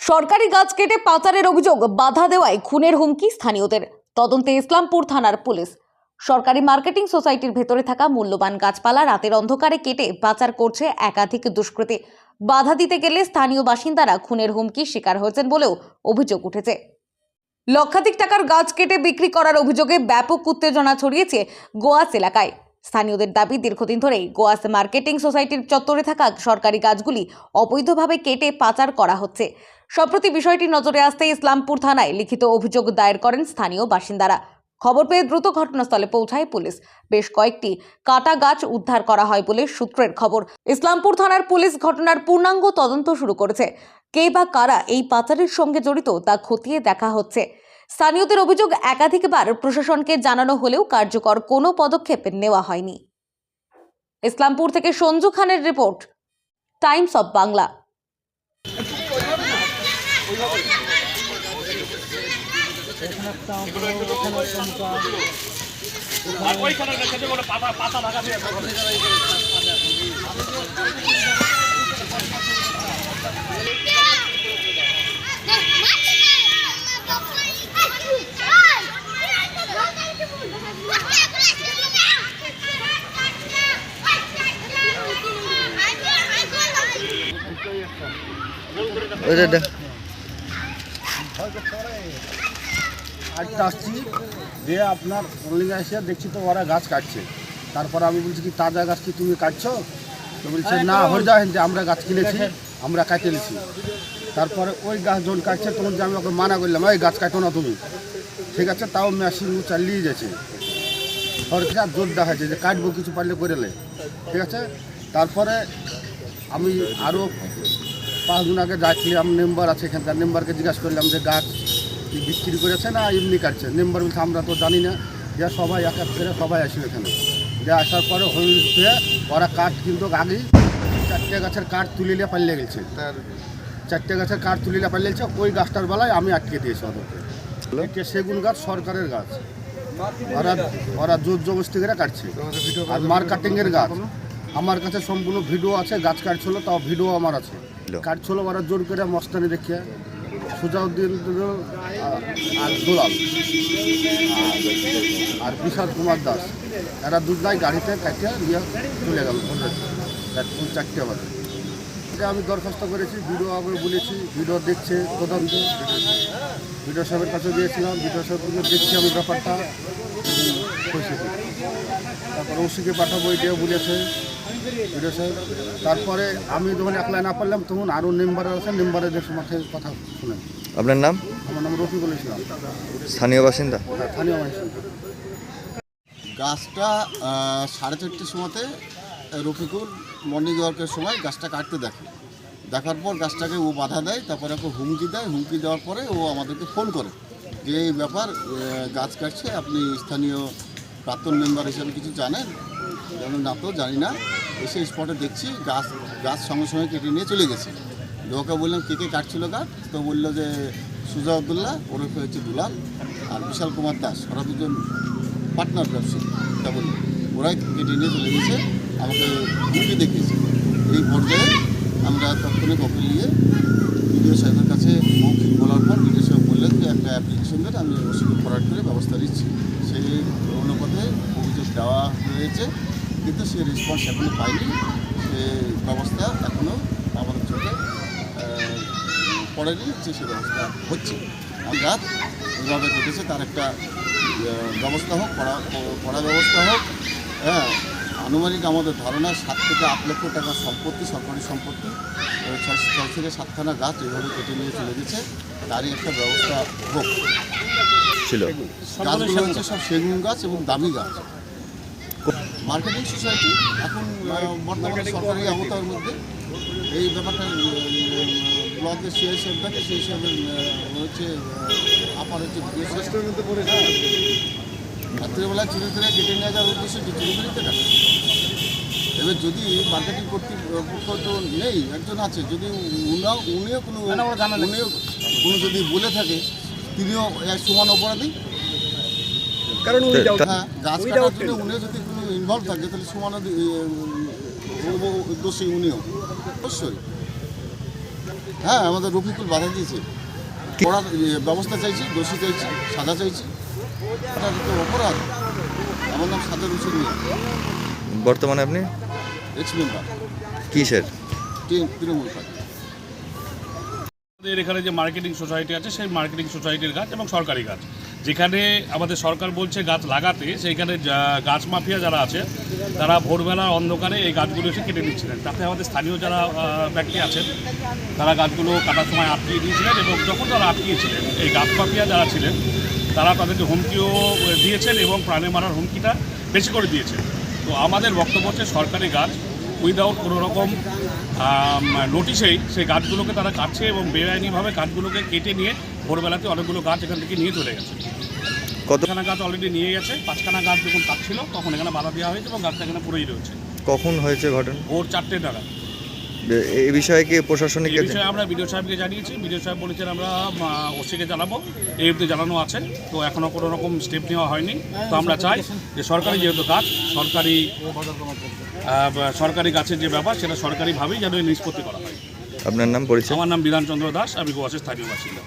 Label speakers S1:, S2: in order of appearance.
S1: সরকারি গাছ কেটে পাচারের অভিযোগ বাধা দেওয়ায় খুনের হুমকি স্থানীয়দের। তদন্তে ইসলামপুর থানার পুলিশ। সরকারি মার্কেটিং সোসাইটির ভেতরে থাকা মূল্যবান গাছপালা রাতের অন্ধকারে কেটে পাচার করছে একাধিক দুষ্কৃতী। বাধা দিতে গেলে স্থানীয় বাসিন্দারা খুনের হুমকির শিকার হয়েছেন বলেও অভিযোগ উঠেছে। লক্ষাধিক টাকার গাছ কেটে বিক্রি করার অভিযোগে ব্যাপক উত্তেজনা ছড়িয়েছে গোয়াস এলাকায়। স্থানীয়দের দাবি, দীর্ঘদিন ধরেই গোয়াস মার্কেটিং সোসাইটির চত্বরে থাকা সরকারি গাছগুলি অবৈধভাবে কেটে পাচার করা হচ্ছে। সম্প্রতি বিষয়টি নজরে আসতে ইসলামপুর থানায় লিখিত অভিযোগ দায়ের করেন স্থানীয় বাসিন্দারা। খবর পেয়ে দ্রুত ঘটনাস্থলে পৌঁছায় পুলিশ। বেশ কয়েকটি কাটা গাছ উদ্ধার করা হয় বলে সূত্রের খবর। ইসলামপুর থানার পুলিশ ঘটনার পূর্ণাঙ্গ তদন্ত শুরু করেছে। কে বা কারা এই পাচারের সঙ্গে জড়িত তা খতিয়ে দেখা হচ্ছে। স্থানীয়দের অভিযোগ, একাধিকবার প্রশাসনকে জানানো হলেও কার্যকর কোনো পদক্ষেপ নেওয়া হয়নি। ইসলামপুর থেকে সঞ্জু খানের রিপোর্ট, টাইমস অফ বাংলা।
S2: আজটা আসছি দিয়ে আপনার রোলিং এসে দেখছি তো ওরা গাছ কাটছে। তারপর আমি বলছি কি তাজা গাছ কি তুমি কাটছো? তো বলছে না, হয়ে যায় যে আমরা গাছ কিনেছি, আমরা কাটে নিছি। তারপরে ওই গাছ যখন কাটছে তখন যে আমি ওকে মানা করলাম, ওই গাছ কাটো না তুমি, ঠিক আছে, তাও মেশিন চালিয়ে যাচ্ছে। সরকার জোর দেখাচ্ছে যে কাটবো, কিছু পারলে করে নে, ঠিক আছে। তারপরে আমি আরও 5 দিন আগে যাচ্ছিলাম, মেম্বার আছে এখানকার, মেম্বারকে জিজ্ঞাসা করলাম যে গাছ কি বিক্রি করেছে না এমনি কাটছে। মেম্বার বলছে আমরা তো জানি না। যে সবাই এক এক করে সবাই আসলো এখানে, যে আসার পরে হয়ে ওরা কাঠ কিন্তু আগেই 4টে গাছের কাঠ তুলিলে পাল্লে গেছে। 4টে গাছের কাঠ তুলিলে পাল্লে গেছে। ওই গাছটার বেলায় আমি আটকে দিয়েছি ওদেরকে। সেগুন গাছ সরকারের গাছ, ওরা জোর জবরদস্তি করে কাটছে। আর মার্কেটিংয়ের গাছ আমার কাছে সম্পূর্ণ ভিডিও আছে, গাছ কাটছিল, তাও ভিডিও আমার আছে। কাটছিল ওরা জোর করে মস্তানি দেখিয়ে, সুজাউদ্দিন আর দুলাল আর বিশাল কুমার দাস, এরা দুজনাই গাড়িতে কাটিয়ে নিয়ে চলে গেল 4টে বাজে। আমি দরখাস্ত করেছি, ভিডিও আগে বলেছি, ভিডিও দেখছে তদন্ত। ভিডিও সাহেবের কাছে গিয়েছিলাম, ভিডিও সাহেব দেখছি আমি ব্যাপারটা খুশি। তারপর ওসিকে পাঠাবো দিয়ে বলেছে ভিডিও সাহেব। তারপরে আমি যখন একলা না পারলাম তখন আরও মেম্বার আছে, মেম্বারের মাথায় কথা শুনেন।
S3: আপনার নাম?
S2: আমার নাম রফিকুল ইসলাম,
S3: স্থানীয় বাসিন্দা।
S2: হ্যাঁ, স্থানীয় বাসিন্দা।
S4: গাছটা 4:30টার সময়তে রফিকুল মর্নিং ওয়ার্কের সময় গাছটা কাটতে দেখার পর গাছটাকে ও বাধা দেয়। তারপরে ওকে হুমকি দেয়। হুমকি দেওয়ার পরে ও আমাদেরকে ফোন করে যে এই ব্যাপার, গাছ কাটছে, আপনি স্থানীয় প্রাক্তন মেম্বার হিসেবে কিছু জানেন? যেমন না, তো জানি না। এসে স্পটে দেখছি গাছ সঙ্গে সঙ্গে কেটে নিয়ে চলে গেছে। ওকে বললাম কে কে কাটছিল গাছ, তো বললো যে সুজাউদ্দুল্লাহ, ওরফে হচ্ছে দুলাল, আর বিশাল কুমার দাস, ওরা দুজন পার্টনার ব্যবসায়ী। তা বলল ওরাই কেটে নিয়ে চলে গেছে, আমাকে হুমকি দেখিয়েছে। এই পর্যায়ে আমরা তৎক্ষণিক কপি নিয়ে বিডিও সাহেবের কাছে মৌখিক বলার পর বিডিও সাহেব বললেন যে একটা অ্যাপ্লিকেশন দিয়ে আমি ওসিকে ফরওয়ার্ড করে ব্যবস্থা নিচ্ছি। সেই অনুপাতে অভিযোগ দেওয়া হয়েছে, কিন্তু সে রেসপন্স এখনও পাইনি। সে ব্যবস্থা এখনও আমাদের চোখে পড়েনি যে সে ব্যবস্থা হচ্ছে। গাছ এইভাবে কেটেছে, তার একটা ব্যবস্থা হোক, কড়া ব্যবস্থা হোক। হ্যাঁ, আনুমানিক আমাদের ধারণা 7 থেকে 8 লক্ষ টাকা সম্পত্তি, সরকারি সম্পত্তি, 6 থেকে 7খানা গাছ এইভাবে কেটে নিয়ে চলে গেছে। তারই একটা ব্যবস্থা হোক
S3: ছিল।
S4: গাছগুলো হচ্ছে সব সেগুন গাছ এবং দামি গাছ। মার্কেটিং সোসাইটি এখন বর্তমানে সরকারি আওতার মধ্যে। এই ব্যাপারটা ব্লকের সে হিসেবে থাকে, সেই হিসাবে হচ্ছে আপার হচ্ছে রাত্রিবেলা চুরি করে কেটে নিয়ে যাওয়ার উদ্দেশ্যে যে চুরি করে টাকা। এবার যদি মার্কেটিং কর্তৃপক্ষ তো নেই, একজন আছে, যদি উনিও কোনো যদি বলে থাকে, তিনিও এক সমান অপরাধী।
S2: কারণ
S4: হ্যাঁ, গাছ কাটার জন্য উনিও যদি কোনো ইনভলভ থাকে, তাহলে সমান দোষী উনিও অবশ্যই। হ্যাঁ, আমাদের রফিকুল বাধা দিয়েছে। কড়া ব্যবস্থা চাইছি, দোষী চাইছি, সাজা চাইছি। এটা তো অপরাধ। আমার নাম সাদের হোসেন মিয়া,
S3: বর্তমানে আপনি
S4: এক্স মেম্বার
S3: কিসের?
S4: তৃণমূল পার্টি।
S5: আমাদের এখানে যে মার্কেটিং সোসাইটি আছে সেই মার্কেটিং সোসাইটির গাছ এবং সরকারি গাছ, যেখানে আমাদের সরকার বলছে গাছ লাগাতে, সেইখানে গাছ মাফিয়া যারা আছে তারা ভোরবেলা অন্ধকারে এই গাছগুলো এসে কেটে নিচ্ছিলেন। তাতে আমাদের স্থানীয় যারা ব্যক্তি আছেন তারা গাছগুলো কাটার সময় আটকিয়ে দিয়েছিলেন, এবং যখন তারা আটকিয়েছিলেন এই গাছ মাফিয়া যারা ছিলেন তারা তাদেরকে হুমকিও দিয়েছেন এবং প্রাণে মারার হুমকিটা বেশি করে দিয়েছেন। তো আমাদের বক্তব্য হচ্ছে সরকারি গাছ উইদাউট কোনো রকম নোটিশেই সেই গাছগুলোকে তারা কাটছে এবং বেআইনিভাবে গাছগুলোকে কেটে নিয়ে ভোরবেলাতে অনেকগুলো গাছ এখান থেকে নিয়ে চলে গেছে। কতখানা গাছ অলরেডি নিয়ে গেছে, 5খানা গাছ যখন কাটছিল তখন এখানে বাধা দেওয়া হয়েছে এবং গাছটা এখানে পড়েই রয়েছে।
S3: কখন হয়েছে ঘটনা?
S5: ভোর 4টে নাগাদ।
S3: এই বিষয়ে কি প্রশাসনিক
S5: এই বিষয়ে আমরা বিডিও সাহেবকে জানিয়েছি। বিডিও সাহেব বলেছেন আমরা ওসিকে জানাবো, এই অবধি জানানো আছে। তো এখনও কোনো রকম স্টেপ নেওয়া হয়নি। তো আমরা চাই যে সরকারি যেহেতু গাছ, সরকারি গাছের যে ব্যাপার সেটা সরকারিভাবেই যেন নিষ্পত্তি করা হয়।
S3: আপনার নাম, পরিচয়?
S5: আমার নাম বিধানচন্দ্র দাস, আমি গোয়াসের স্থানীয় বাসিন্দা।